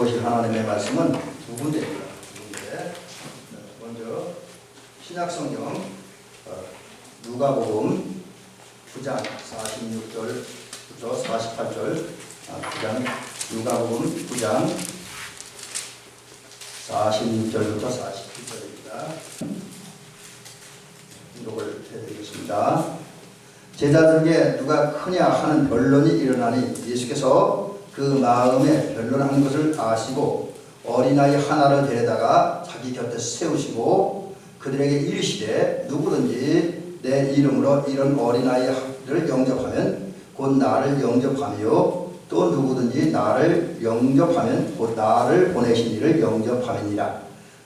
보실 하나님의 말씀은 두 군데입니다. 두 군데. 먼저 신약성경 누가복음 9장 46절부터 48절 9장 누가복음 9장 46절부터 47절입니다. 기록을 해드리겠습니다. 제자 중에 누가 크냐 하는 변론이 일어나니 예수께서 그 마음에 변론한 것을 아시고 어린아이 하나를 데려다가 자기 곁에 세우시고 그들에게 이르시되 누구든지 내 이름으로 이런 어린아이를 영접하면 곧 나를 영접하며 또 누구든지 나를 영접하면 곧 나를 보내신 이를 영접함이니라.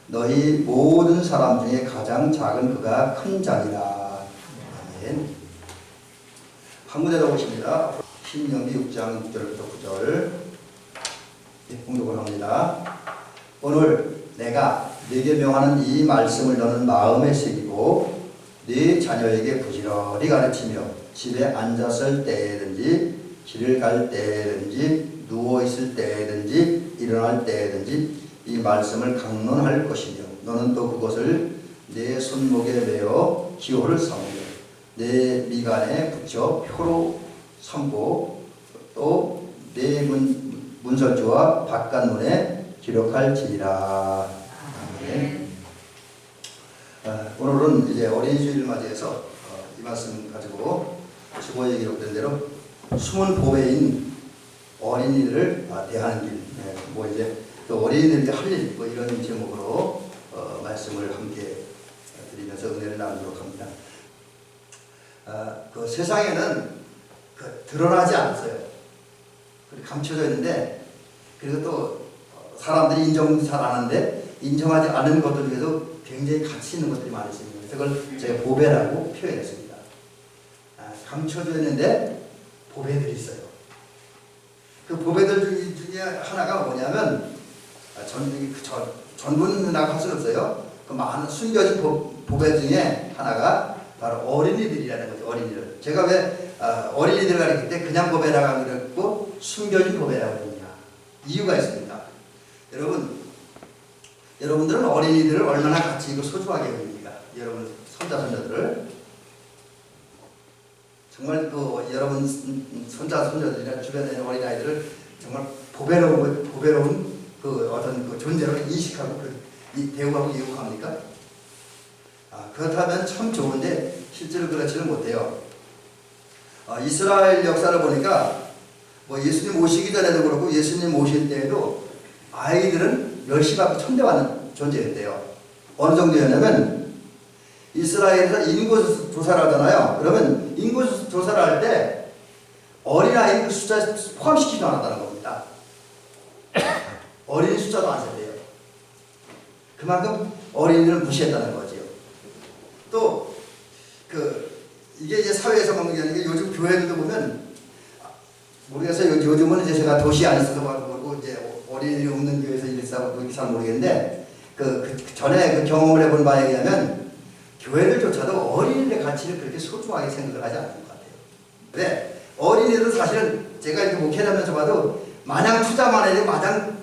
너희 모든 사람 중에 가장 작은 그가 큰 자니라. 아멘. 한 군데로 오십니다. 신명기 6장 6절부터 9절 공독을 합니다. 오늘 내가 네게 명하는 이 말씀을 너는 마음에 새기고 네 자녀에게 부지런히 가르치며 집에 앉았을 때든지 길을 갈 때든지 누워있을 때든지 일어날 때든지 이 말씀을 강론할 것이며 너는 또 그것을 내 손목에 매어 기호를 삼으며 내 미간에 붙여 표로 삼고 또 내 문설주와 바깥문에 기록할지니라. 아멘. 오늘은 이제 어린이 주일을 맞이해서 이 말씀 가지고 주보에 기록된 대로 숨은 보배인 어린이들을 대하는 길, 뭐 이제 또 어린이들이 할 일, 뭐 이런 제목으로 말씀을 함께 드리면서 은혜를 나누도록 합니다. 그 세상에는 드러나지 않았어요. 감춰져 있는데, 그리고 또 사람들이 인정 잘 안 하는데 인정하지 않은 것들 중에도 굉장히 가치 있는 것들이 많이 있습니다. 그걸 제가 보배라고 표현했습니다. 감춰져 있는데 보배들이 있어요. 그 보배들 중에 하나가 뭐냐면 전부는 나갈 수는 없어요. 그 많은 숨겨진 보배 중에 하나가 바로 어린이들이라는 거죠. 어린이들. 제가 왜 어린이들 가르칠 때 그냥 보배라고 그랬고 숨겨진 보배라고 그러냐. 이유가 있습니다. 여러분들은 어린이들을 얼마나 가치 있고 소중하게 여깁니까? 여러분 손자 손녀들을 정말 그 여러분 손자 손녀들이나 주변에 있는 어린아이들을 정말 보배로운 그 어떤 그 존재로 인식하고 대우하고 이용합니까? 그렇다면 참 좋은데 실제로 그렇지는 못해요. 이스라엘 역사를 보니까 뭐 예수님 오시기 전에도 그렇고 예수님 오실 때에도 아이들은 멸시받고 천대받는 존재였대요. 어느 정도였냐면 이스라엘에서 인구 조사를 하잖아요. 그러면 인구 조사를 할 때 어린아이 숫자에 포함시키지도 않았다는 겁니다. 어린이 숫자도 안 셌대요. 그만큼 어린이를 무시했다는 거지요. 또 이게 이제 사회에서 먹는 게 아니라 요즘 교회들도 보면 모르겠어요. 요즘은 이제 제가 도시 안에서도 가고 이제 어린이들이 없는 교회에서 일사하고 그렇게 잘 모르겠는데 그 전에 그 경험을 해본 바에 의하면 교회들조차도 어린이들의 가치를 그렇게 소중하게 생각을 하지 않는 것 같아요. 왜? 어린이들은 사실은 제가 이렇게 목회하면서 봐도 마냥 투자만 해야 돼, 마냥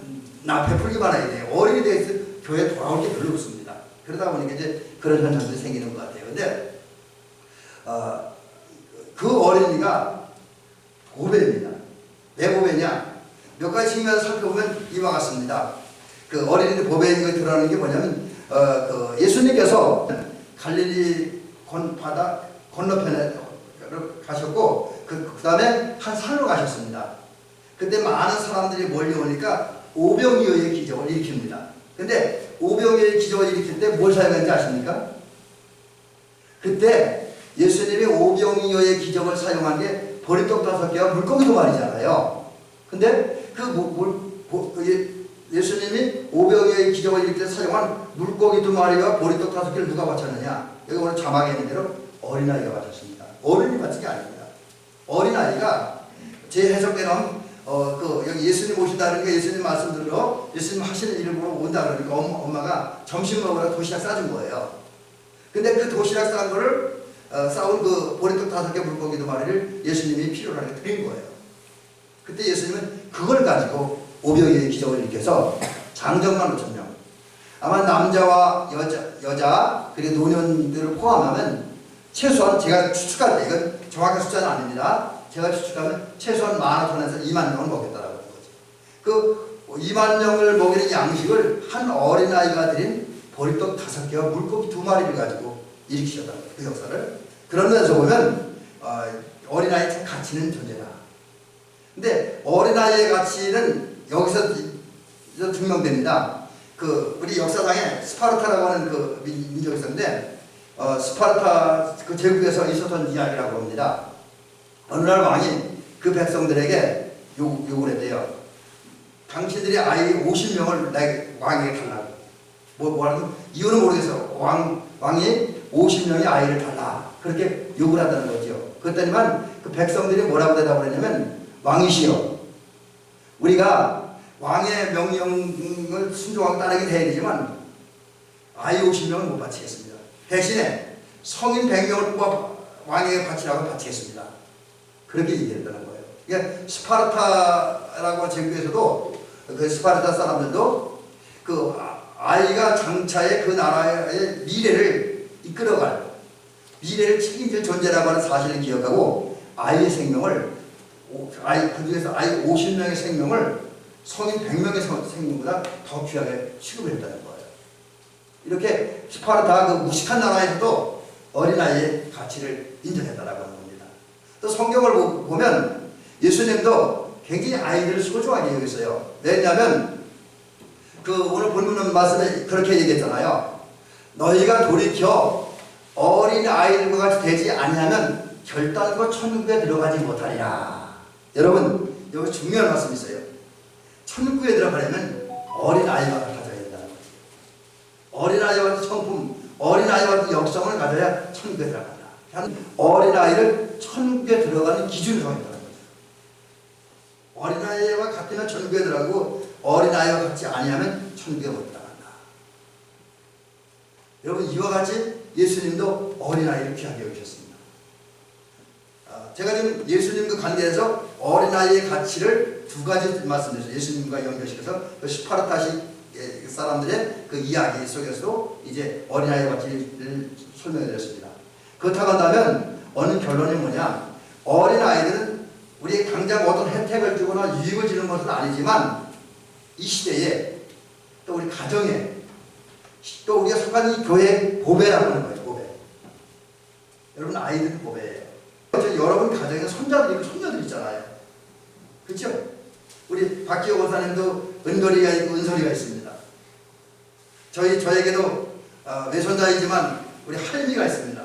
베풀기만 해야 돼요. 어린이에 대해서 교회에 돌아올 게 별로 없습니다. 그러다 보니까 이제 그런 현상들이 생기는 것 같아요. 근데 그 어린이가 보배입니다. 왜 보배냐? 몇 가지 측면에서 살펴보면 이와 같습니다. 그 어린이들 보배인 거 드러나는 게 뭐냐면 그 예수님께서 갈릴리 바다 건너편에 가셨고 그 다음에 한 산으로 가셨습니다. 그때 많은 사람들이 몰려오니까 오병이어의 기적을 일으킵니다. 근데 오병이어의 기적을 일으킬 때 뭘 사용했는지 아십니까? 그때 예수님이 오병이어의 기적을 사용한 게 보리떡 5개와 물고기 2마리잖아요. 근데 예수님이 오병이어의 기적을 일으킬 때 사용한 물고기 2마리와 보리떡 5개를 누가 바쳤느냐? 여기 오늘 자막에 있는 대로 어린아이가 바쳤습니다. 어른이 바친 게 아닙니다. 어린아이가 제 해석대로는 여기 예수님 오신다는 게 예수님 말씀 들으러 예수님 하시는 이름으로 온다 그러니까 엄마가 점심 먹으러 도시락 싸준 거예요. 근데 그 도시락 싼 거를 싸운 그 보리떡 5개 물고기 2마리를 예수님이 필요로 하게 드린 거예요. 그때 예수님은 그걸 가지고 500의 기적을 일으켜서 장정만 5,000명. 아마 남자와 여자 그리고 노년들을 포함하면 최소한 제가 추측할 때, 이건 정확한 숫자는 아닙니다. 제가 추측하면 최소한 15,000에서 2만 명을 먹였다라고 하는 거죠. 그 2만 명을 먹이는 양식을 한 어린아이가 드린 보리떡 5개와 물고기 2마리를 가지고 일으키셨다. 그 역사를. 그런 면에서 보면 어린아이의 가치는 존재다. 근데 어린아이의 가치는 여기서 증명됩니다. 그 우리 역사상에 스파르타라고 하는 그 민족이 있었는데 스파르타 그 제국에서 있었던 이야기라고 합니다. 어느 날 왕이 그 백성들에게 요구를 했대요. 당신들이 아이 50명을 내 왕에게 달라고. 뭐라고? 이유는 모르겠어. 왕이 50명의 아이를 달라. 그렇게 요구를 한다는 거죠. 그랬더니만 그 백성들이 뭐라고 대답을 했냐면, 왕이시여, 우리가 왕의 명령을 순종하고 따르게 해야 되지만 아이 50명은 못 바치겠습니다. 대신에 성인 100명을 뽑아 왕에게 바치라고 바치겠습니다. 그렇게 얘기했다는 거예요. 그러니까 스파르타라고 제국에서도 그 스파르타 사람들도 그 아이가 장차에 그 나라의 미래를 이끌어갈, 미래를 책임질 존재라고 하는 사실을 기억하고 아이의 생명을, 그 중에서 아이 50명의 생명을 성인 100명의 생명보다 더 귀하게 취급을 했다는 거예요. 이렇게 스파르타 그 무식한 나라에서도 어린아이의 가치를 인정했다라고 하는 겁니다. 또 성경을 보면 예수님도 굉장히 아이들을 소중하게 여겼어요. 왜냐하면 그 오늘 본문 말씀에 그렇게 얘기했잖아요. 너희가 돌이켜 어린 아이들과 같이 되지 아니하면 결단코 천국에 들어가지 못하리라. 여러분, 여기 중요한 말씀이 있어요. 천국에 들어가려면 어린 아이와 가져야 된다는 거죠. 어린 아이와 같은 성품, 어린 아이와 같은 역성을 가져야 천국에 들어간다. 어린 아이를 천국에 들어가는 기준을 정했다는 거죠. 어린 아이와 같으면 천국에 들어가고 어린 아이와 같지 아니하면 천국에 못 들어간다. 여러분, 이와 같이 예수님도 어린 아이를 귀하게 여기셨습니다. 제가 지금 예수님과 관계해서 어린아이의 가치를 두 가지 말씀드렸어요. 예수님과 연결시켜서 그 스파르타식 사람들의 그 이야기 속에서도 이제 어린아이의 가치를 설명해 드렸습니다. 그렇다고 한다면 어느 결론이 뭐냐? 어린아이들은 우리에게 당장 어떤 혜택을 주거나 유익을 주는 것은 아니지만 이 시대에 또 우리 가정에 또 우리가 속한 이 교회의 보배라고 하는 거예요. 보배. 여러분, 아이들은 보배예요. 여러분 가정에 손자들이 있고 손녀들이 있잖아요. 그렇죠? 우리 박기호 권사님도 은걸이가 있고 은설이가 있습니다. 저에게도 외손자이지만 우리 할미가 있습니다.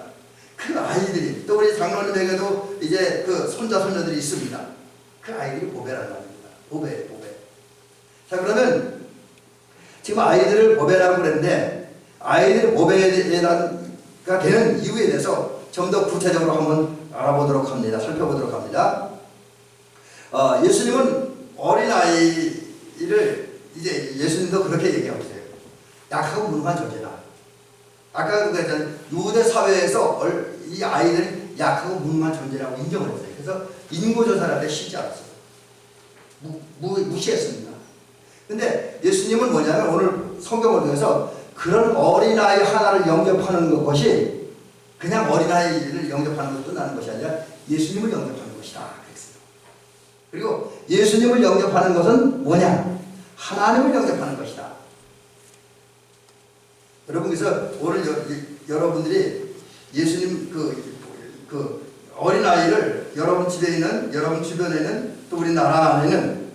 그 아이들이, 또 우리 장로님에게도 이제 그 손자 손녀들이 있습니다. 그 아이들이 보배라는 말입니다. 보배. 자, 그러면 지금 아이들을 보배라고 그랬는데 아이들이 보배가 되는 이유에 대해서 좀 더 구체적으로 한번 알아보도록 합니다. 살펴보도록 합니다. 예수님은 어린아이를 이제 예수님도 그렇게 얘기하고 있어요. 약하고 무능한 존재다. 아까 그랬잖아요. 유대 사회에서 이 아이들이 약하고 무능한 존재라고 인정을 했어요. 그래서 인구조사를 할 때 쉬지 않았어요. 무시했습니다. 근데 예수님은 뭐냐면 오늘 성경을 통해서 그런 어린아이 하나를 영접하는 것이 그냥 어린아이를 영접하는 것도 끝나는 것이 아니라 예수님을 영접하는 것이다. 그랬어요. 그리고 예수님을 영접하는 것은 뭐냐? 하나님을 영접하는 것이다. 여러분, 그래서 오늘 여러분들이 예수님 그 어린아이를 여러분 집에 있는, 여러분 주변에 있는, 또 우리 나라 안에는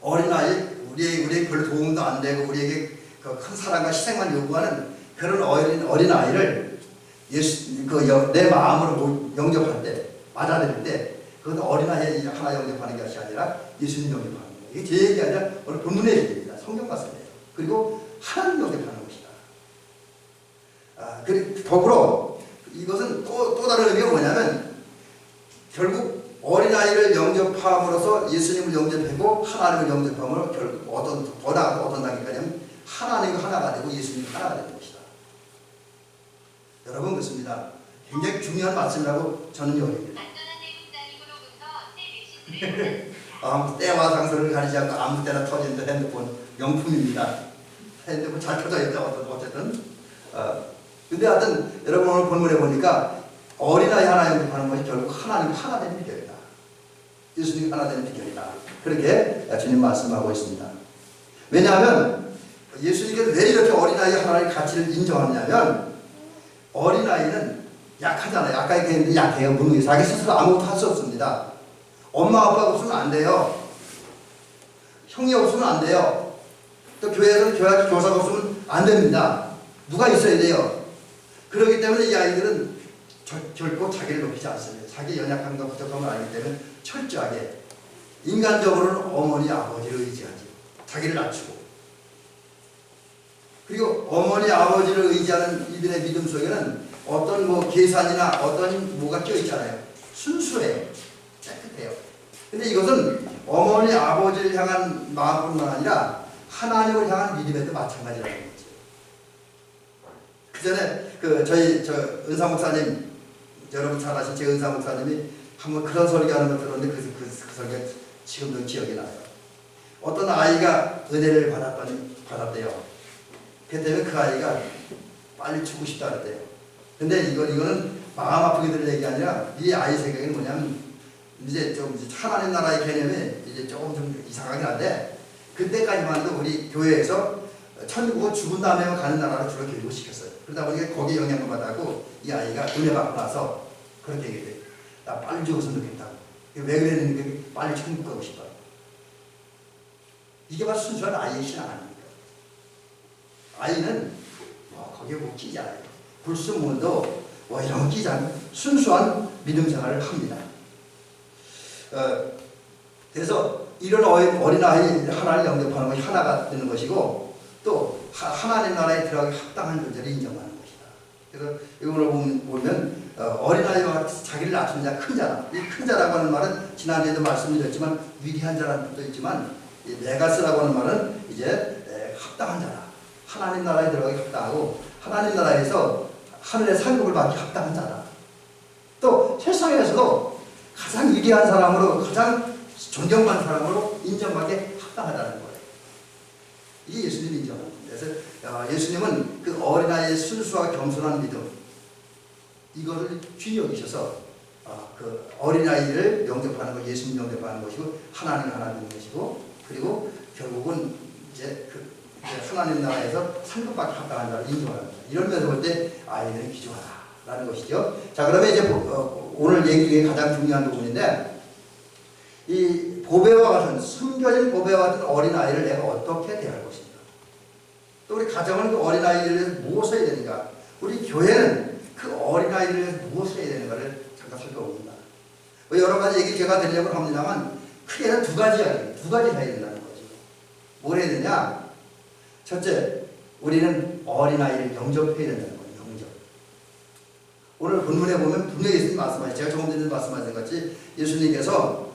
어린아이, 우리에게 별 도움도 안 되고 우리에게 그 큰 사랑과 희생만 요구하는 그런 어린아이를 내 마음으로 영접할 때, 받아들일 때, 그건 어린아이 하나 영접하는 것이 아니라 예수님 영접하는 거예요. 이게 제 얘기 아니라 오늘 본문의 얘기입니다. 성경 말씀이에요. 그리고 하나님 영접하는 것이다. 그리고 더불어 이것은 또 다른 의미가 뭐냐면 결국 어린아이를 영접함으로써 예수님을 영접하고 하나님을 영접함으로 결국 더 나아가 어떤 단계까지 하면 하나님과 하나가 되고 예수님이 하나가 되는 것이다. 여러분, 그렇습니다. 굉장히 중요한 말씀이라고 저는 여깁니다. 때와 장소를 가리지 않고 아무 때나 터지는 핸드폰 명품입니다. 핸드폰 잘 켜져 있죠. 어쨌든. 근데 하여튼 여러분 오늘 본문에 보니까 어린아이 하나 영접하는 것이 결국 하나님 하나 되는 비결이다. 예수님 하나 되는 비결이다. 그렇게 주님 말씀하고 있습니다. 왜냐하면 예수님께서 왜 이렇게 어린아이 하나의 가치를 인정하냐면 어린아이는 약하잖아요. 아까 얘기했는데 약해요. 무능해. 자기 스스로 아무것도 할 수 없습니다. 엄마 아빠가 없으면 안 돼요. 형이 없으면 안 돼요. 또 교회에서는 교사가 없으면 안 됩니다. 누가 있어야 돼요. 그렇기 때문에 이 아이들은 결코 자기를 높이지 않습니다. 자기 연약함과 부족함을 알기 때문에 철저하게 인간적으로는 어머니 아버지를 의지하지. 자기를 낮추고. 그리고 어머니 아버지를 의지하는 이들의 믿음 속에는 어떤 뭐 계산이나 어떤 뭐가 껴있잖아요. 순수해요. 깨끗해요. 근데 이것은 어머니 아버지를 향한 마음뿐만 아니라 하나님을 향한 믿음에도 마찬가지라는 거죠. 그 전에 저희 은사 목사님, 여러분 잘 아신 제 은사 목사님이 한번 그런 설교하는 걸 들었는데 그 설교가 지금도 기억이 나요. 어떤 아이가 은혜를 받았대요. 그 때문에 그 아이가 빨리 죽고 싶다 그랬대요. 근데 이거는 마음 아프게 들을 얘기 아니라 이 아이 생각이 뭐냐면 이제 좀 하나님 나라의 개념이 이제 조금 좀 이상하긴 한데 그때까지만 해도 우리 교회에서 천국 죽은 다음에 가는 나라로 주로 교육을 시켰어요. 그러다 보니까 거기에 영향을 받았고 이 아이가 은혜 받고 나서 그렇게 얘기해요. 나 빨리 죽었으면 좋겠다고. 왜 그랬는데 빨리 천국 가고 싶다. 이게 바로 순수한 아이의 신앙 아닙니까? 아이는 거기에 뭐 끼지 않아요. 불순물도 이런 거 끼지 않아요. 순수한 믿음 생활을 합니다. 그래서 이런 어린아이 하나를 영접하는 것이 하나가 되는 것이고 또 하나님 나라에 들어가기 합당한 존재를 인정하는 것이다. 그래서 이걸 보면 어린아이와 자기를 낮춘 자, 큰 자라. 이 큰 자라고 하는 말은 지난주에도 말씀드렸지만 위대한 자라는 뜻도 있지만 메가스라고 하는 말은 이제 합당한 자라. 하나님 나라에 들어가기 합당하고 하나님 나라에서 하늘의 상급을 받기 합당한 자다. 또 세상에서도 가장 위대한 사람으로 가장 존경받는 사람으로 인정받게 합당하다는 거예요. 이게 예수님이 인정하는 겁니다. 그래서 예수님은 그 어린아이의 순수와 겸손한 믿음 이것을 귀히 여기셔서 그 어린아이를 영접하는 것, 예수님 영접하는 것이고 하나님 하나님 것이고 그리고 결국은 이제 하나님 나라에서 상급받기 합당한 자를 인정하는 거예요. 이런 면에서 볼 때 아이들은 귀중하다라는 것이죠. 자, 그러면 이제 오늘 얘기 중에 가장 중요한 부분인데 이 보배와 같은 숨겨진 보배와 같은 어린아이를 내가 어떻게 대할 것인가. 또 우리 가정은 그 어린아이를 위해서 무엇을 해야 되는가. 우리 교회는 그 어린아이를 위해서 무엇을 해야 되는가를 잠깐 살펴봅니다. 여러 가지 얘기 제가 드리려고 합니다만 크게는 두 가지 해야 된다는 거죠. 뭘 해야 되냐. 첫째, 우리는 어린아이를 영접해야 된다는 거예요. 영접. 오늘 본문에 보면 분명히 예수님 말씀하셨죠. 제가 조금 전에 말씀하신 것 같이 예수님께서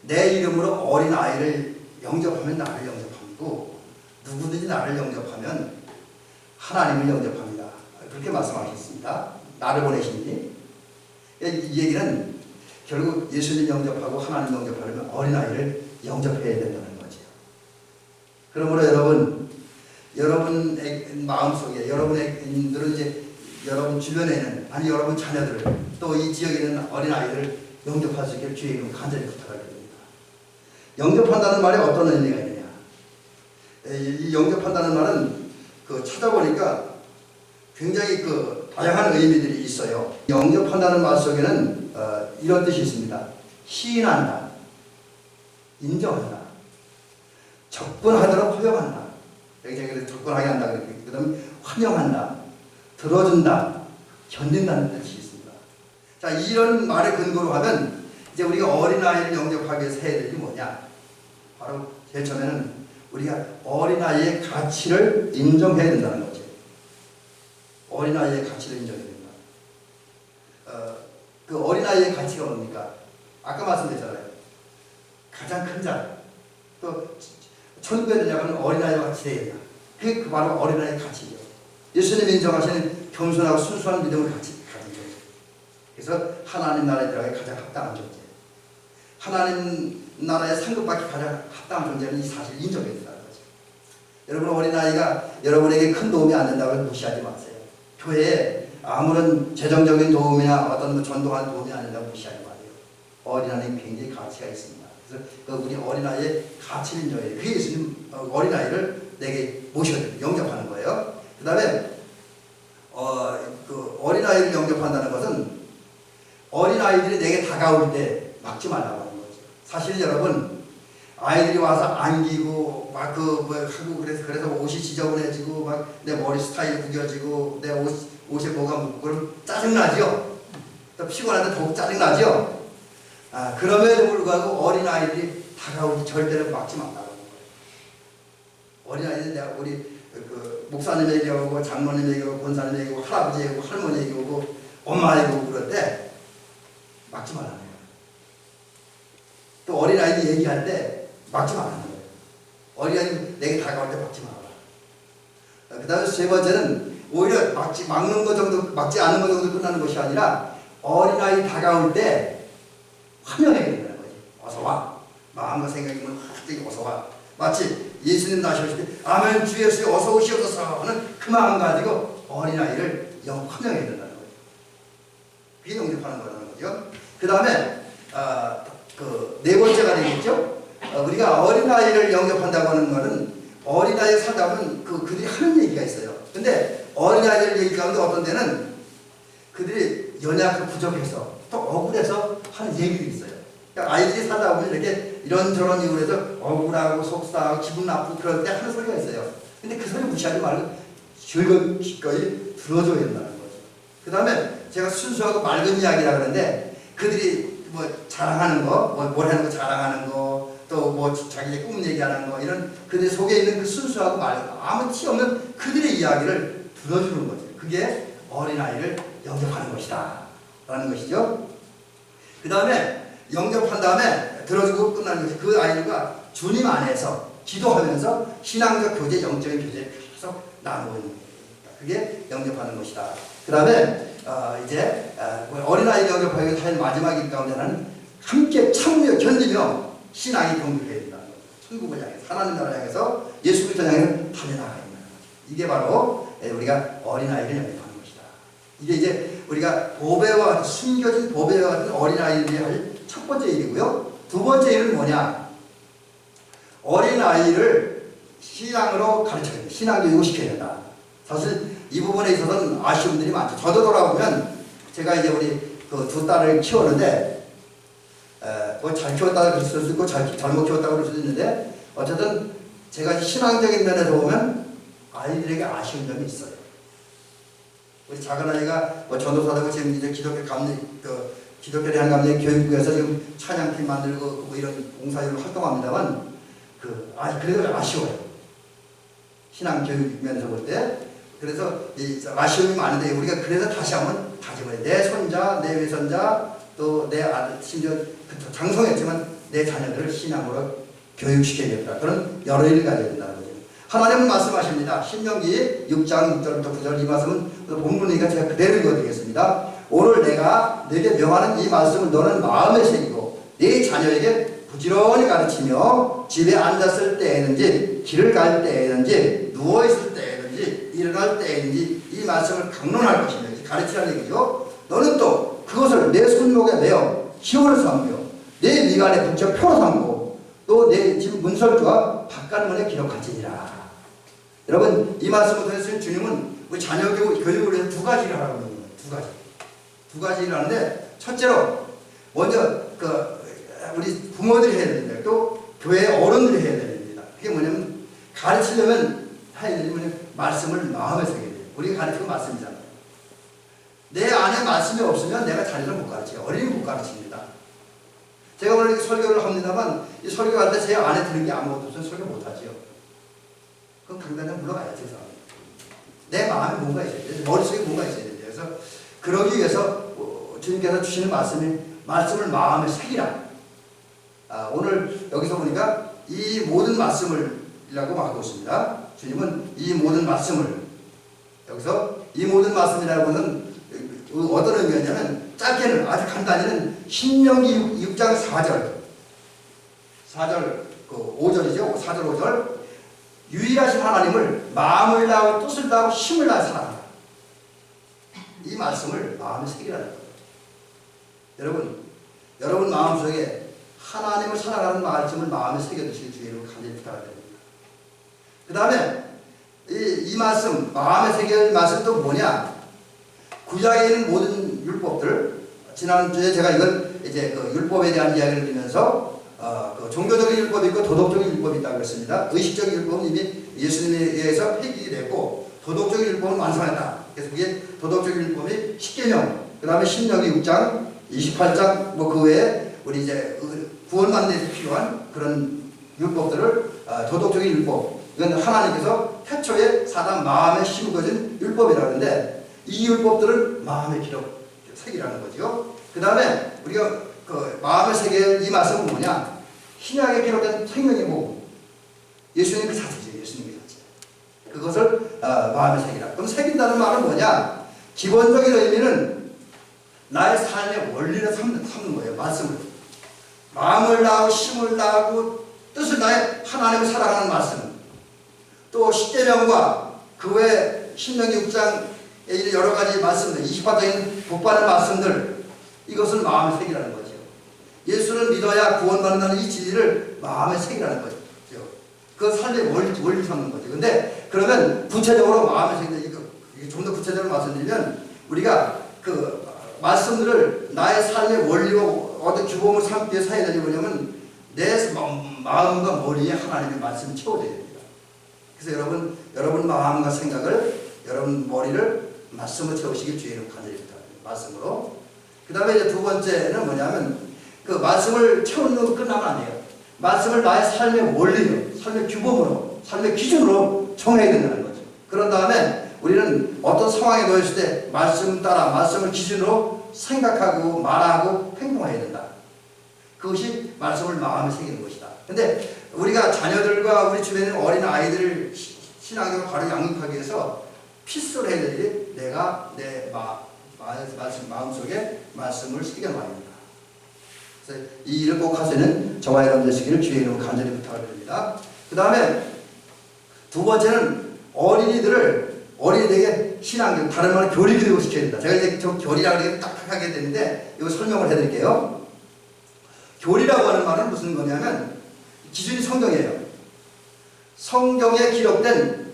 내 이름으로 어린아이를 영접하면 나를 영접하고 누구든지 나를 영접하면 하나님을 영접합니다. 그렇게 말씀하셨습니다. 나를 보내시니 이 얘기는 결국 예수님 영접하고 하나님 영접하려면 어린아이를 영접해야 된다는 거죠. 그러므로 여러분 마음속에 여러분들은 이제 여러분 주변에는 아니 여러분 자녀들 또 이 지역에 있는 어린아이를 영접할 수 있게 주의 이름 간절히 부탁을 드립니다. 영접한다는 말에 어떤 의미가 있느냐. 이 영접한다는 말은 찾아보니까 굉장히 다양한 의미들이 있어요. 영접한다는 말 속에는 이런 뜻이 있습니다. 시인한다, 인정한다, 접근하도록 허용한다. 여기 접근하게 한다. 그 다음에 환영한다, 들어준다, 견딘다는 뜻이 있습니다. 자, 이런 말을 근거로 하면 이제 우리가 어린아이를 영접하기 위해서 해야 될 게 뭐냐? 바로 제일 처음에는 우리가 어린아이의 가치를 인정해야 된다는 거죠. 어린아이의 가치를 인정해야 된다. 그 어린아이의 가치가 뭡니까? 아까 말씀드렸잖아요. 가장 큰 자, 또 천국에 들어가는 어린아이와 같이 해야 된다. 그게 바로 어린아이의 가치죠. 예수님이 인정하시는 겸손하고 순수한 믿음을 가진 존재. 그래서 하나님 나라에 들어가기 가장 합당한 존재. 하나님 나라의 상급받기 가장 합당한 존재는 이 사실을 인정해야 된다는 거죠. 여러분 어린아이가 여러분에게 큰 도움이 안 된다고 무시하지 마세요. 교회에 아무런 재정적인 도움이나 어떤 전도한 도움이 안 된다고 무시하지 마세요. 어린아이는 굉장히 가치가 있습니다. 그래서 우리 어린아이의 가치를 인정해야 돼요. 그게 예수님 어린아이를 내게 모셔야 돼요. 영접하는 거예요. 그 다음에 그 어린아이를 영접한다는 것은 어린아이들이 내게 다가올 때 막지 말라고 하는 거죠. 사실 여러분 아이들이 와서 안기고 막 하고 그래서 옷이 지저분해지고 막 내 머리 스타일 구겨지고 내 옷에 뭐가 묻고 그럼 짜증나죠. 또 피곤한데 더욱 짜증나죠. 그럼에도 불구하고 어린아이들이 다가올 때 절대로 막지 말라고 하는 거예요. 어린아이들이 내가 우리 그 목사님에게 오고 장로님에게 오고 권사님에게 오고 할아버지에게 오고 할머니에게 오고 엄마에게 오고 그럴 때 막지 말라는 거예요. 또 어린아이들이 얘기할 때 막지 말라는 거예요. 어린아이들이 내게 다가올 때 막지 말아라. 그 다음에 세 번째는 오히려 막는 것 정도, 막지 않는 것 정도 끝나는 것이 아니라 어린아이 다가올 때 환영해야 된다는 거지. 어서 와. 마음과 생각이면 갑자기 어서 와. 마치 예수님 나셔오실 때 아멘 주 예수님 어서 오시옵소서 하는 그 마음 가지고 어린아이를 환영해야 된다는 거죠. 그게 영접하는 거라는 거죠. 그 다음에 그 네 번째가 되겠죠. 우리가 어린아이를 영접한다고 하는 것은 어린아이를 살다 보면 그들이 하는 얘기가 있어요. 근데 어린아이들 얘기 가운데 어떤 때는 그들이 연약하고 부족해서 또 억울해서 하는 얘기들이 있어요. 그러니까 아이들이 살다 보면 이렇게 이런저런 이유로 해서 억울하고 속상하고 기분 나쁘고 그럴 때 하는 소리가 있어요. 근데 그 소리 무시하지 말고 기꺼이 들어줘야 된다는 거죠. 그 다음에 제가 순수하고 맑은 이야기라 그러는데 그들이 뭐 자랑하는 거, 뭘 하는 거 자랑하는 거, 또 뭐 자기의 꿈 얘기하는 거 이런 그들 속에 있는 그 순수하고 맑은 아무 티 없는 그들의 이야기를 들어주는 거죠. 그게 어린아이를 영접하는 것이다 라는 것이죠. 그 다음에 영접한 다음에 들어주고 끝나는 것이 그 아이들과 주님 안에서 기도하면서 신앙적 교제, 영적인 교제를 계속 나누고 있는 거예요. 그게 영접하는 것이다. 그 다음에 이제 어린아이 영접하기 위해 마지막 일 가운데는 함께 참으며 견디며 신앙이 경직해야 된다는 거죠. 천국을 향해서 하나님 나라를 향해서 예수 그리스도를 향해서 달려나가야 된다는 거죠. 이게 바로 우리가 어린아이를 영접하는 것이다. 이게 이제 우리가 보배와 숨겨진 보배와 같은 어린아이들이 할 첫 번째 일이고요. 두 번째 일은 뭐냐? 어린아이를 신앙으로 가르쳐야 된다. 신앙 교육을 시켜야 된다. 사실 이 부분에 있어서는 아쉬운 분들이 많죠. 저도 돌아보면 제가 이제 우리 그 두 딸을 키웠는데 뭐 잘 키웠다고 그럴 수도 있고 잘못 키웠다고 그럴 수도 있는데 어쨌든 제가 신앙적인 면에서 보면 아이들에게 아쉬운 점이 있어요. 우리 작은아이가 뭐 전도사라고 지금 이제 기독교 감리 기독교 대한 감리 교육부에서 지금 찬양팀 만들고 뭐 이런 봉사일로 활동합니다만 그래도 아쉬워요. 신앙 교육 면에서 볼 때. 그래서 아쉬움이 많은데 우리가 그래서 다시 한번 다짐해요. 내 손자, 내 외손자, 또 내 아들, 심지어 장성했지만 내 자녀들을 신앙으로 교육시켜야겠다. 그런 열의를 가져야 된다는 거죠. 하나님은 말씀하십니다. 신명기 6장 6절부터 9절 이 말씀은 본문이니까 제가 그대로 읽어드리겠습니다. 오늘 내가 내게 명하는 이 말씀을 너는 마음에 새기고 네 자녀에게 부지런히 가르치며 집에 앉았을 때에는지 길을 갈 때에는지 누워있을 때에는지 일어날 때에는지 이 말씀을 강론할 것이며 가르치라는 얘기죠. 너는 또 그것을 내 손목에 매어 기호를 삼으며 내 미간에 붙여 표로 삼고 또 내 집 문설주와 바깥문에 기록할지니라. 여러분 이 말씀을 통해서 주님은 우리 자녀 교육을 위해서 두 가지를 하라고 합니다. 두 가지를 하는데 첫째로 먼저 우리 부모들이 해야 됩니다. 또 교회 어른들이 해야 됩니다. 그게 뭐냐면 가르치려면 해야 되면 말씀을 마음에 새겨야 돼요. 우리가 가르치는 말씀이잖아요. 내 안에 말씀이 없으면 내가 자녀를 못 가르쳐요. 어린이를 못 가르칩니다. 제가 오늘 이렇게 설교를 합니다만 이 설교할 때 제 안에 드는 게 아무것도 없으면 설교 못 하지요. 그럼 강단에 물러가야죠. 내 마음에 뭔가 있어야 돼요. 머릿속에 뭔가 있어야 돼요. 그래서 그러기 위해서 주님께서 주시는 말씀을 마음에 새기라. 오늘 여기서 보니까 이 모든 말씀을이라고 하고 있습니다. 주님은 이 모든 말씀을 여기서 이 모든 말씀이라고는 어떤 의미였냐면 짧게는 아주 간단히는 신명기 6장 4절 4절, 그 5절이죠. 4절, 5절. 유일하신 하나님을 마음을 다하고 뜻을 다하고 힘을 다해 사랑한다. 이 말씀을 마음에 새기라는 거예요. 여러분 마음속에 하나님을 사랑하는 말씀을 마음에 새겨두실 주의를 간절히 부탁드립니다. 그 다음에 이 말씀, 마음에 새길 말씀 또 뭐냐? 구약에 있는 모든 율법들, 지난주에 제가 이걸 이제 그 율법에 대한 이야기를 드리면서 그 종교적인 율법이 있고 도덕적인 율법이 있다고 했습니다. 의식적인 율법은 이미 예수님에 의해서 폐기됐고 도덕적인 율법은 완성했다. 그래서 그게 도덕적인 율법이 10계명, 그 다음에 신명기 6장, 28장, 뭐 그 외에 우리 이제 구원받는 데 필요한 그런 율법들을 도덕적인 율법, 이건 하나님께서 태초에 사람 마음에 심겨진 율법이라고 하는데 이 율법들은 마음에 새기라는 거죠. 그 다음에 우리가 그 마음에 새길 이 말씀은 뭐냐? 신약에 기록된 생명의 복음, 예수님 그 자체죠. 예수님 그 자체. 그것을 마음에 새기라. 그럼 새긴다는 말은 뭐냐? 기본적인 의미는 나의 삶의 원리를 삼는 거예요. 말씀을. 마음을 다하고 힘을 다하고 뜻을 다해 하나님을 사랑하는 말씀. 또 십계명과 그 외 신명기 6장에 여러 가지 말씀들, 28장에 복받는 말씀들, 이것을 마음에 새기라는 거죠. 예수를 믿어야 구원받는다는 이 진리를 마음에 새기라는 거죠. 그 삶의 원리 삼는 거죠. 근데 그러면 구체적으로 마음에 새기는 이게 좀 더 구체적으로 말씀드리면 우리가 그 말씀들을 나의 삶의 원리로 어떤 규범을 삼기 위해서 해야 되는 게 뭐냐면 내 마음과 머리에 하나님의 말씀을 채워줘야 됩니다. 그래서 여러분 마음과 생각을, 여러분 머리를 말씀으로 채우시길 주의를 간절히 부탁드립니다. 말씀으로. 그 다음에 이제 두 번째는 뭐냐면 그 말씀을 채우는 거 끝나면 안 돼요. 말씀을 나의 삶의 원리로, 삶의 규범으로, 삶의 기준으로 정해야 된다는 거죠. 그런 다음에 우리는 어떤 상황에 놓였을 때 말씀 따라 말씀을 기준으로 생각하고 말하고 행동해야 된다. 그것이 말씀을 마음에 새기는 것이다. 근데 우리가 자녀들과 우리 주변에 있는 어린 아이들을 신앙으로 바로 양육하기 위해서 필수로 해야 될 일이 내가 내 마음속에 말씀을 새겨놔야 된다. 그래서 이 일을 꼭 하시는 저와 여러분 되시기를 주의 이름으로 간절히 부탁을 드립니다. 그 다음에 두 번째는 어린이들에게 신앙교육, 다른 말로 교리교육을 시켜야 된다. 제가 이제 저 교리라고 딱딱하게 되는데 이거 설명을 해드릴게요. 교리라고 하는 말은 무슨 거냐면 기준이 성경이에요. 성경에 기록된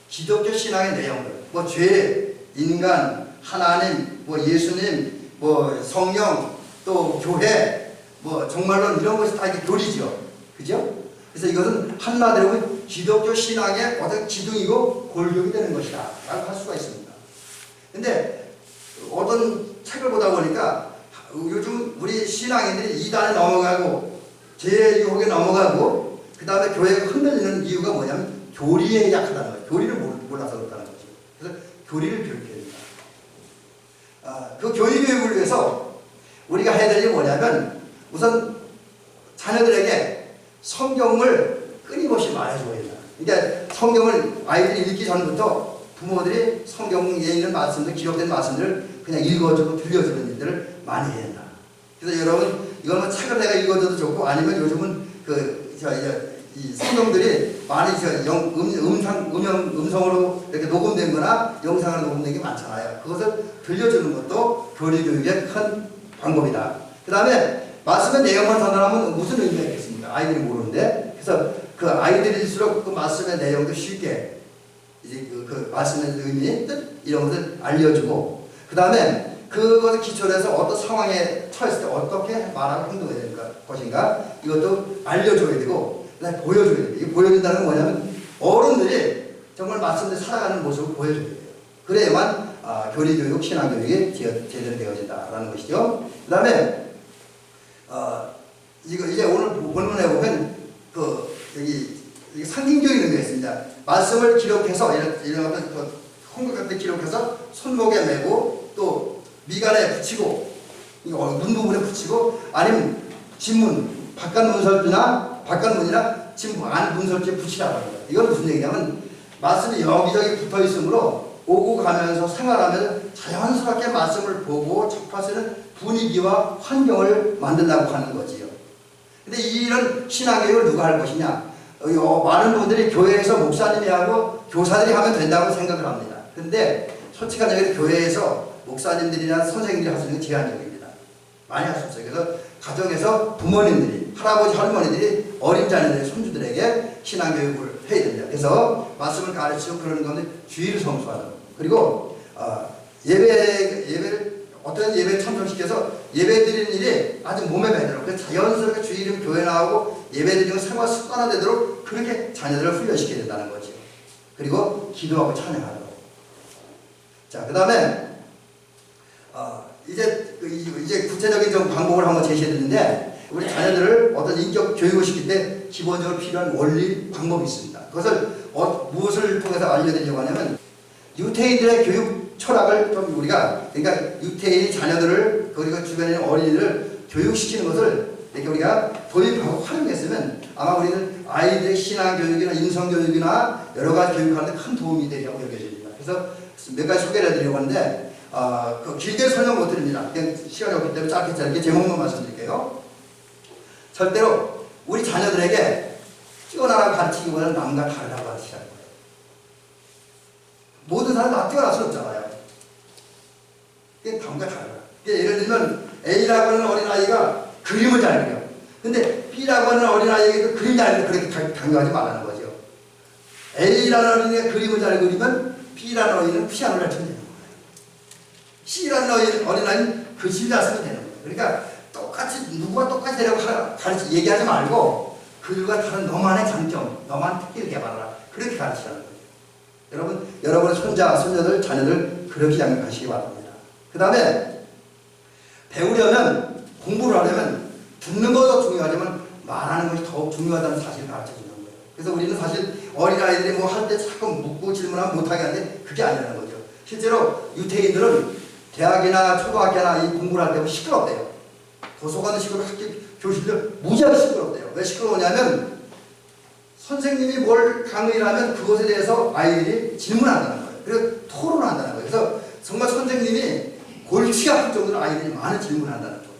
기독교 신앙의 내용들, 뭐 죄, 인간, 하나님, 뭐 예수님, 뭐 성령, 또 교회, 뭐 종말론 이런 것이 다 이게 교리죠. 그죠? 그래서 이것은 한마디로 기독교 신앙의 어떤 기둥이고 골격이 되는 것이다 라고 할 수가 있습니다. 근데 어떤 책을 보다 보니까 요즘 우리 신앙인들이 이단에 넘어가고 죄의 유혹에 넘어가고 그 다음에 교회가 흔들리는 이유가 뭐냐면 교리에 약하다는 거예요. 교리를 몰라서 그렇다는 거죠. 그래서 교리를 교육해야 된다. 그 교리 교육을 위해서 우리가 해야 될 일이 뭐냐면 우선 자녀들에게 성경을 끊임없이 말해줘야 된다. 그러니까 성경을 아이들이 읽기 전부터 부모들이 성경에 있는 말씀들, 기록된 말씀들을 그냥 읽어주고 들려주는 일들을 많이 해야 된다. 그래서 여러분, 이거는 책을 내가 읽어줘도 좋고, 아니면 요즘은 이 성경들이 많이 음성으로 이렇게 녹음된 거나 영상으로 녹음된 게 많잖아요. 그것을 들려주는 것도 교리교육의 큰 방법이다. 그 다음에 말씀의 내용만 전달하면 무슨 의미가 있겠습니까? 아이들이 모르는데. 그래서 그 아이들일수록 그 말씀의 내용도 쉽게 이제 그 말씀의 의미, 뜻 이런 것을 알려주고, 그 다음에 그것을 기초로 해서 어떤 상황에 처했을 때 어떻게 말하고 행동해야 될 것인가 이것도 알려줘야 되고, 그다음에 보여줘야 돼요. 이게 보여준다는 건 뭐냐면 어른들이 정말 말씀대로 살아가는 모습을 보여줘야 돼요. 그래야만 교리교육, 신앙교육이 제대로 되어진다라는 것이죠. 그 다음에 이거 이제 오늘 본문에 보면 여기 상징적인 의미가 있습니다. 말씀을 기록해서 이런 어떤 홍국 같은 기록해서 손목에 메고 또 미간에 붙이고 눈 부분에 붙이고 아니면 진문 바깥문이나 진문 안 문설주에 붙이라고 합니다. 이건 무슨 얘기냐면 말씀이 여기저기 붙어 있으므로 오고 가면서 생활하면서 자연스럽게 말씀을 보고 접할 수 있는 분위기와 환경을 만들라고 하는 거지요. 근데 이런 신앙교육을 누가 할 것이냐? 많은 분들이 교회에서 목사님이 하고 교사들이 하면 된다고 생각을 합니다. 근데 솔직한 얘기로 교회에서 목사님들이나 선생님들이 할 수 있는 건 제한적입니다. 많이 할 수 없어요. 그래서 가정에서 부모님들이, 할아버지, 할머니들이 어린 자녀들의 손주들에게 신앙교육을 해야 됩니다. 그래서 말씀을 가르치고 그러는 건데 주의를 성수하는 거. 그리고 예배를 어떤 예배에 참석시켜서 예배 드리는 일이 아주 몸에 배도록 자연스럽게 주일은 교회 나오고 예배 드리는 생활 습관화되도록 그렇게 자녀들을 훈련시켜야 된다는 거죠. 그리고 기도하고 찬양하는 거. 자, 그 다음에 이제 구체적인 좀 방법을 한번 제시해드리는데, 우리 자녀들을 어떤 인격 교육을 시킬 때 기본적으로 필요한 원리 방법이 있습니다. 그것을 무엇을 통해서 알려드리려고 하냐면, 유태인들의 교육 철학을 좀 우리가, 그러니까 유태인 자녀들을, 그리고 주변에 있는 어린이를 교육시키는 것을 이렇게 우리가 도입하고 활용했으면 아마 우리는 아이들의 신앙교육이나 인성교육이나 여러 가지 교육하는 데 큰 도움이 되리라고 여겨집니다. 그래서 몇 가지 소개를 해드리려고 하는데, 길게 설명 못 드립니다. 그냥 시간이 없기 때문에 짧게 제목만 말씀드릴게요. 절대로 우리 자녀들에게 뛰어나라고 가르치기보다는 남과 다르다고 가르치라는 거예요. 모든 사람 다 뛰어날 수 없잖아요. 그게 남과 다르다. 예를 들면 A라고 하는 어린아이가 그림을 잘 그려. 근데 B라고 하는 어린아이에게도 그림 잘 그려. 그렇게 강요하지 말라는 거죠. A라는 어린이가 그림을 잘 그리면 B라는 어린이는 피아노를 잘 치면 되는 거예요. C라는 어린아이는 글씨를 잘 쓰면 되는 거예요. 그러니까 똑같이 누구가 똑같이 되려고 얘기하지 말고 그들과 다른 너만의 장점, 너만 특기를 개발하라. 그렇게 가르치라는 거예요. 여러분의 손자, 손녀들, 자녀들 그렇게 양육하시기 바랍니다. 그 다음에 배우려면, 공부를 하려면 듣는 것도 중요하지만 말하는 것이 더욱 중요하다는 사실을 가르쳐주는 거예요. 그래서 우리는 사실 어린아이들이 뭐 할 때 자꾸 묻고 질문하면 못하게 하는데 그게 아니라는 거죠. 실제로 유태인들은 대학이나 초등학교나 이 공부를 할 때 시끄럽대요. 도서관도 시끄럽고 학교 교실들 무지하게 시끄럽대요. 왜 시끄러우냐면 선생님이 뭘 강의를 하면 그것에 대해서 아이들이 질문한다는 거예요. 그리고 토론한다는 거예요. 그래서 정말 선생님이 골치가 아플 정도로 아이들이 많은 질문을 한다는 거예요.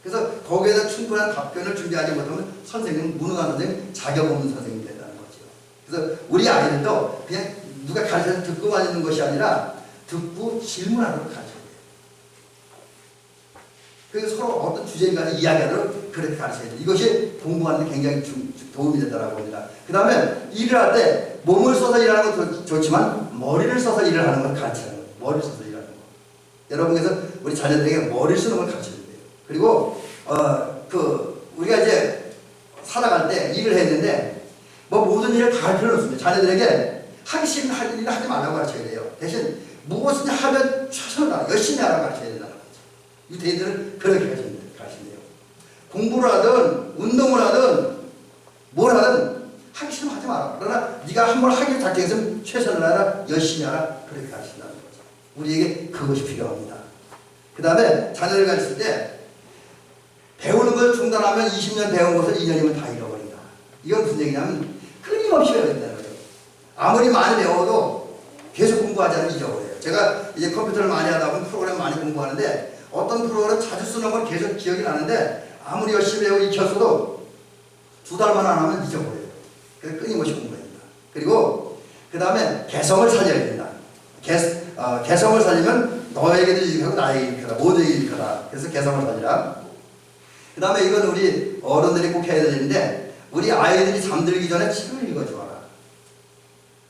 그래서 거기에다 충분한 답변을 준비하지 못하면 선생님은 무능한 선생님, 자격 없는 선생님이 된다는 거죠. 그래서 우리 아이들도 그냥 누가 가르쳐서 듣고만 있는 것이 아니라 듣고 질문하도록 가르쳐야 돼요. 그래서 서로 어떤 주제인가 이야기하도록 그렇게 가르쳐야 돼요. 이것이 공부하는 데 굉장히 도움이 된다고 합니다. 그 다음에 일을 할 때 몸을 써서 일하는 것도 좋지만 머리를 써서 일을 하는 걸 가르치는 거예요. 머리를 써서 일하는 거. 여러분께서 우리 자녀들에게 머리를 쓰는 걸 가르쳐야 돼요. 그리고 우리가 이제 살아갈 때 일을 해야 되는데 뭐 모든 일을 다 할 필요는 없습니다. 자녀들에게 하기 싫은 일을 하지 말라고 가르쳐야 돼요. 대신 무엇을 하면 최선을 다해 열심히 하라고 가르쳐야 된다는 거죠. 유태인들은 그렇게 가르친대요. 공부를 하든 운동을 하든 뭘 하든 하기 싫으면 하지 마라. 그러나 네가 한 번 하기를 작정했으면 최선을 다하라, 열심히 하라. 그렇게 가르친다는 거죠. 우리에게 그것이 필요합니다. 그 다음에 자녀를 가르칠 때 배우는 걸 중단하면 20년 배운 것을 2년이면 다 잃어버린다. 이건 무슨 얘기냐면 끊임없이 배워야 된다는 거예요. 아무리 많이 배워도 계속 공부하지 않으면 잊어버려요. 제가 이제 컴퓨터를 많이 하다 보면 프로그램 많이 공부하는데 어떤 프로그램 자주 쓰는 건 계속 기억이 나는데 아무리 열심히 배우고 익혔어도 2달만 안 하면 잊어버려요. 그래서 끊임없이 공부해야 된다. 그리고 그 다음에 개성을 살려야 된다. 개성을 살리면 너에게도 유익하고 나에게 유익하다. 모두에게 유익하다. 그래서 개성을 살리라. 그 다음에 이건 우리 어른들이 꼭 해야 되는데 우리 아이들이 잠들기 전에 책을 읽어주어라.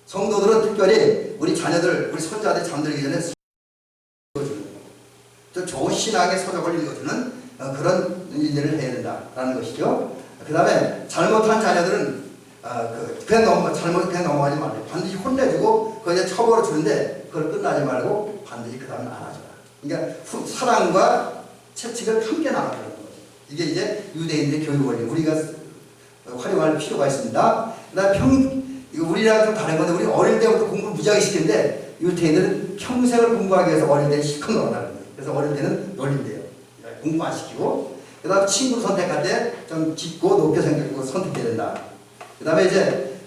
성도들은 특별히 우리 자녀들, 우리 손자들 잠들기 전에 읽어주는 좀 좋은 신학의 서적을 읽어주는 그런 일들을 해야 된다라는 것이죠. 그 다음에 잘못한 자녀들은 그냥 넘어가지 말고 반드시 혼내주고 그걸 처벌을 주는데 그걸 끝나지 말고 반드시 그 다음에 안아줘라. 그러니까 사랑과 채찍을 함께 나눠주는 거죠. 이게 이제 유대인들의 교육 원리 우리가 활용할 필요가 있습니다. 그다음에 우리랑 좀 다른 건데 우리 어릴 때부터 공부를 무지하게 시키는데 유태인들은 평생을 공부하기 위해서 어릴 때 실컷 놀아나는 거예요. 그래서 어릴 때는 놀린대요. 공부 안 시키고 그 다음에 친구 선택할 때 좀 짙고 높게 생각하고 선택해야 된다. 그 다음에 이제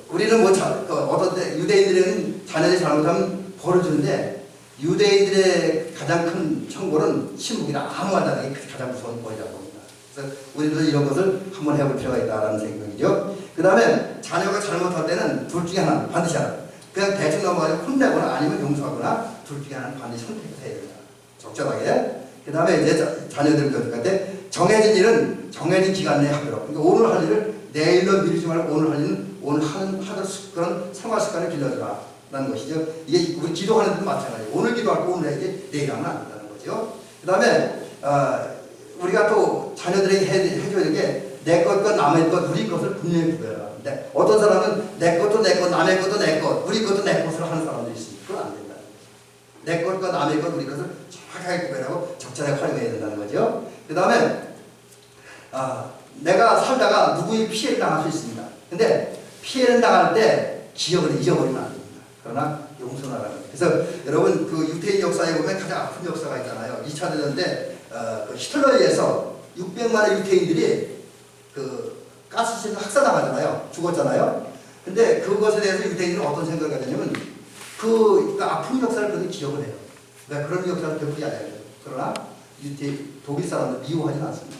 우리는 뭐 어떤 때 유대인들은 자녀들이 잘못하면 벌을 주는데 유대인들의 가장 큰 천벌은 침묵이나 아무 말 안 하는 게 가장 무서운 벌이라고 봅니다. 그래서 우리도 이런 것을 한번 해볼 필요가 있다라는 생각이죠. 그 다음에 자녀가 잘못할 때는 둘 중에 하나, 반드시 하나. 그냥 대충 넘어가서 혼내거나 아니면 용서하거나 둘 중에 하나는 반드시 선택을 해야 된다. 적절하게. 그 다음에 이제 자녀들 교육할 때 정해진 일은 정해진 기간 내에 하도록. 그러니까 오늘 할 일을 내일로 미루지 말고 오늘 할 일은 오늘 하는 그런 생활 습관을 길러주라. 라는 것이죠. 이게 우리 기도하는 데도 마찬가지예요. 오늘 기도하고 오늘 해야지 내일 하면 안 된다는 거죠. 그 다음에 우리가 또 자녀들에게 해줘야 될 게 내 것과 남의 것, 우리 것을 분명히 구별하라. 근데 어떤 사람은 내 것도 내 것, 남의 것도 내 것, 우리 것도 내 것을 하는 사람도 있으니까 그건 안 된다는 거죠. 내 것과 남의 것, 우리 것을 정확하게 구별하고 적절하게 활용해야 된다는 거죠. 그 다음에 내가 살다가 누구의 피해를 당할 수 있습니다. 근데 피해를 당할 때 기억을 잊어버리면 안 됩니다. 그러나 용서하라는 거예요. 그래서 여러분 그 유태인 역사에 보면 가장 아픈 역사가 있잖아요. 2차 대전 때 그 히틀러에 의해서 600만의 유태인들이 그 가스실에서 학살당하잖아요. 죽었잖아요. 근데 그것에 대해서 유태인들은 어떤 생각을 가졌냐면 그 아픈 역사를 그들이 기억을 해요. 그러니까 그런 역사를 되풀이 안 해요. 그러나 독일 사람들 미워하진 않습니다.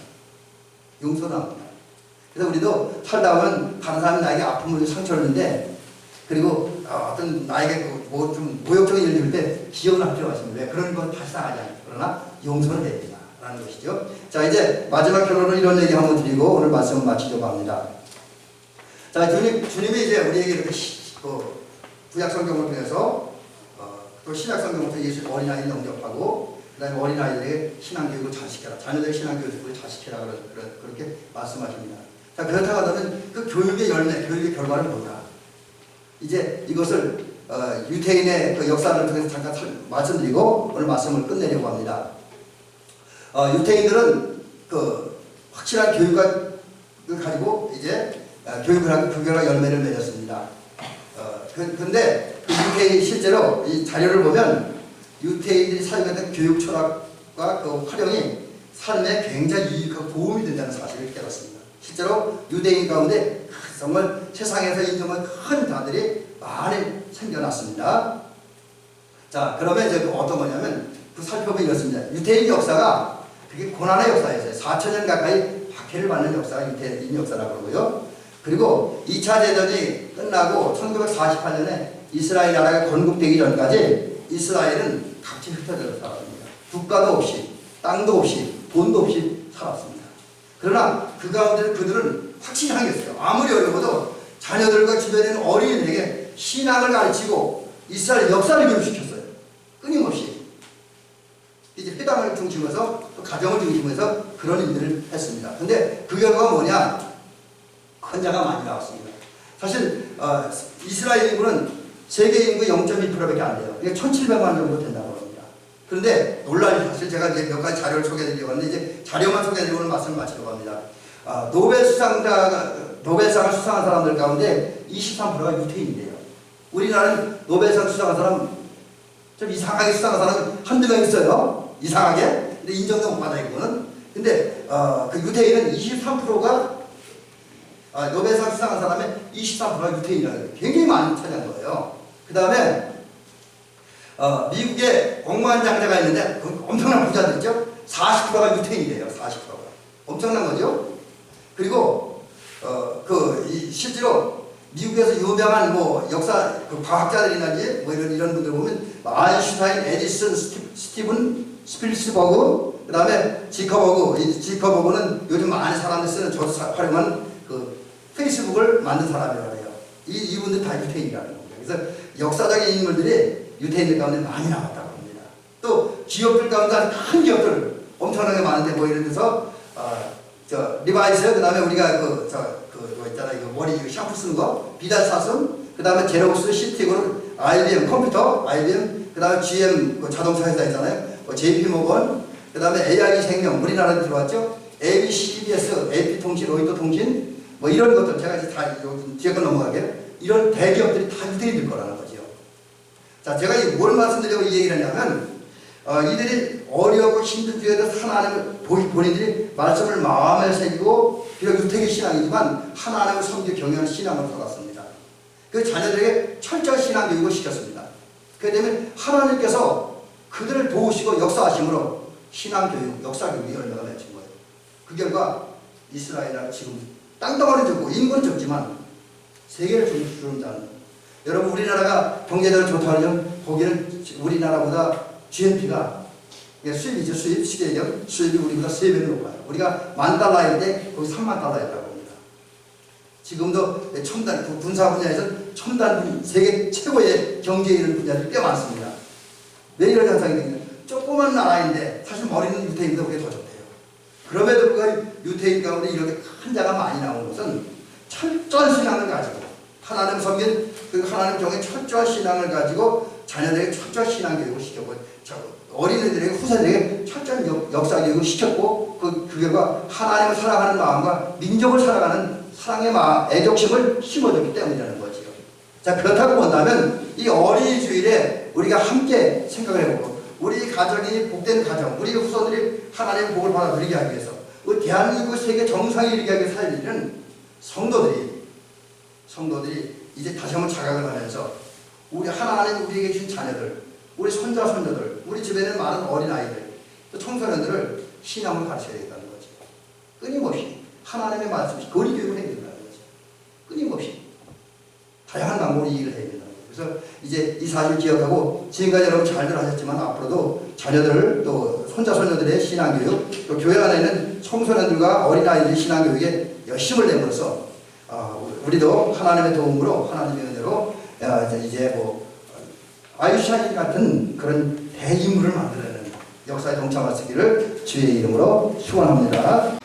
용서는 합니다. 그래서 우리도 살다 보면 다른 사람이 나에게 아픔을 상처를 주는데 그리고 어떤 나에게 뭐 좀 모욕적인 일을 줄 때 기억을 할 필요가 있습니다. 왜? 그런 건 다시 당하지 않아요. 그러나 용서는 해야 된다. 라는 것이죠. 자, 이제 마지막 결론으로 이런 얘기 한번 드리고 오늘 말씀을 마치려고 합니다. 자, 주님이 이제 우리에게 이렇게 구약 성경을 통해서 또 신약 성경을 통해서 예수 어린아이를 영접하고 그 다음에 어린아이들에게 신앙교육을 잘 시켜라. 자녀들의 신앙교육을 잘 시켜라. 그렇게 말씀하십니다. 자, 그렇다고 하면 그 교육의 열매, 교육의 결과는 뭐냐. 이제 이것을 유태인의 그 역사를 통해서 잠깐 말씀드리고 오늘 말씀을 끝내려고 합니다. 유태인들은 그 확실한 교육을 가지고 이제 교육을 하고 그 결과 열매를 맺었습니다. 근데 그 유태인 실제로 이 자료를 보면 유태인들이 사용했던 교육 철학과 그 활용이 삶에 굉장히 유익하고 도움이 된다는 사실을 깨닫습니다. 실제로 유대인 가운데 정말 세상에서 인정한 큰 자들이 많이 생겨났습니다. 자, 그러면 이제 어떤 거냐면 그 살펴보면 이렇습니다. 유태인 역사가 그게 고난의 역사였어요. 4,000년 가까이 박해를 받는 역사가 유태인 역사라고 그러고요. 그리고 2차 대전이 끝나고 1948년에 이스라엘 나라가 건국되기 전까지 이스라엘은 각지 흩어져 살았습니다. 국가도 없이 땅도 없이 돈도 없이 살았습니다. 그러나 그 가운데 그들은 확신이 한 게 있어요. 아무리 어려워도 자녀들과 주변에 있는 어린이들에게 신앙을 가르치고 이스라엘 역사를 교육시켰어요. 끊임없이. 이제 회당을 중심으로 또 가정을 중심으로 그런 일들을 했습니다. 근데 그 결과가 뭐냐? 헌자가 많이 나왔습니다. 사실 이스라엘 인구는 세계 인구 0.2%밖에 안 돼요. 이게 1,700만 정도 된다고 합니다. 그런데 논란이 사실 제가 이제 몇 가지 자료를 소개해드리려고 하는데 이제 자료만 소개해드리고 오늘 말씀을 마치려고 합니다. 노벨상을 수상한 사람들 가운데 23%가 유태인이래요. 우리나라는 노벨상 수상한 사람 좀 이상하게 수상한 사람 한두 명 있어요. 이상하게. 근데 인정도 못 받아요, 그거는. 근데 그 유태인은 23%가 노벨상 수상한 사람의 23%가 유태인이라는 거예요. 굉장히 많이 차지한 거예요. 그 다음에 미국에 억만장자가 있는데 엄청난 부자들 있죠? 40%가 유태인이래요. 40%가. 엄청난 거죠? 그리고 실제로 미국에서 유명한 뭐 역사 그 과학자들이라든지 뭐 이런 분들 보면 아인슈타인, 에디슨, 스티븐 스필스버그, 그 다음에 지커버그는 요즘 많은 사람들이 쓰는 저도 활용한 그 페이스북을 만든 사람이라고 해요. 이분들 다 유태인이라는 겁니다. 그래서 역사적인 인물들이 유태인들 가운데 많이 나왔다고 합니다. 또 기업들 가운데 큰 기업들 엄청나게 많은데 뭐 예를 들어서 리바이스, 그 다음에 우리가 뭐 있잖아요. 이거 머리 샴푸 쓰는 거, 비달사슴, 그 다음에 제로스, 시티그룹, IBM 컴퓨터, IBM, 그 다음에 GM 자동차 회사 있잖아요. JP모건, 그 다음에 AI 생명, 우리나라에 들어왔죠. ABC, CBS, AP통신, 로이터통신, 뭐 이런 것들 제가 이제 다 뒤에 거 넘어가게요. 이런 대기업들이 다 유태인일 거라는 거죠. 자, 제가 뭘 말씀드리려고 이 얘기를 하냐면 이들이 어려고 힘든 중에도 하나님을 본인들이 말씀을 마음에 새기고 비록 유태계 신앙이지만 하나님을 섬기고 경외하는 신앙을 살았습니다. 그 자녀들에게 철저한 신앙 교육을 시켰습니다. 그렇기 때문에 하나님께서 그들을 도우시고 역사하심으로 신앙 교육, 역사 교육이 열매가 맺힌 거예요. 그 결과 이스라엘은 지금 땅덩어리 적고 인구는 적지만 세계를 주름자는. 여러분 우리나라가 경제적으로 좋다면 거기는 우리나라보다 GNP가 수입이죠. 수입 시계 얘기하면 수입이 우리보다 3배는 높아요. 우리가 $10,000인데 거기 $30,000이라고 합니다. 지금도 첨단 군사 분야에서 첨단 세계 최고의 경제에 이르는 분야들이 꽤 많습니다. 왜 이런 현상이 생기냐? 조그만 나라인데 사실 머리는 유태인보다 그게 더 좋대요. 그럼에도 불구하고 유태인 가운데 이렇게 큰 자가 많이 나오는 것은 철저한 신앙을 가지고 하나님 섬긴 그 하나님 종의 철저한 신앙을 가지고 자녀들에게 철저한 신앙 교육을 시켰고 어린애들에게 후세들에게 철저한 역사 교육을 시켰고 그 결과 하나님을 사랑하는 마음과 민족을 사랑하는 사랑의 마음, 애족심을 심어줬기 때문이라는 거지요. 자, 그렇다고 본다면 이 어린이 주일에 우리가 함께 생각을 해보고 우리 가정이 복된 가정, 우리 후손들이 하나님의 복을 받아 누리게 하기 위해서 우리 대한민국 세계 정상에 이르게 하기 위해서 할 일은 성도들이 이제 다시 한번 자각을 하면서 우리 하나님 우리에게 주신 자녀들, 우리 손자 손녀들, 우리 집에는 많은 어린아이들, 또 청소년들을 신앙을 가르쳐야 되겠다는 거죠. 끊임없이 하나님의 말씀, 거리교육을 해야 된다는 거죠. 끊임없이 다양한 방법으로 이 일을 해야 된다는 거죠. 그래서 이제 이 사실 기억하고 지금까지 여러분 잘들 하셨지만 앞으로도 자녀들 또 손자 손녀들의 신앙교육, 또 교회 안에 있는 청소년들과 어린아이들의 신앙교육에 열심을 내면서 우리도 하나님의 도움으로 하나님의 은혜로 이제 뭐 아이슈타인 같은 그런 대인물을 만들어내는 역사에 동참할 수 있기를 주의 이름으로 축원합니다.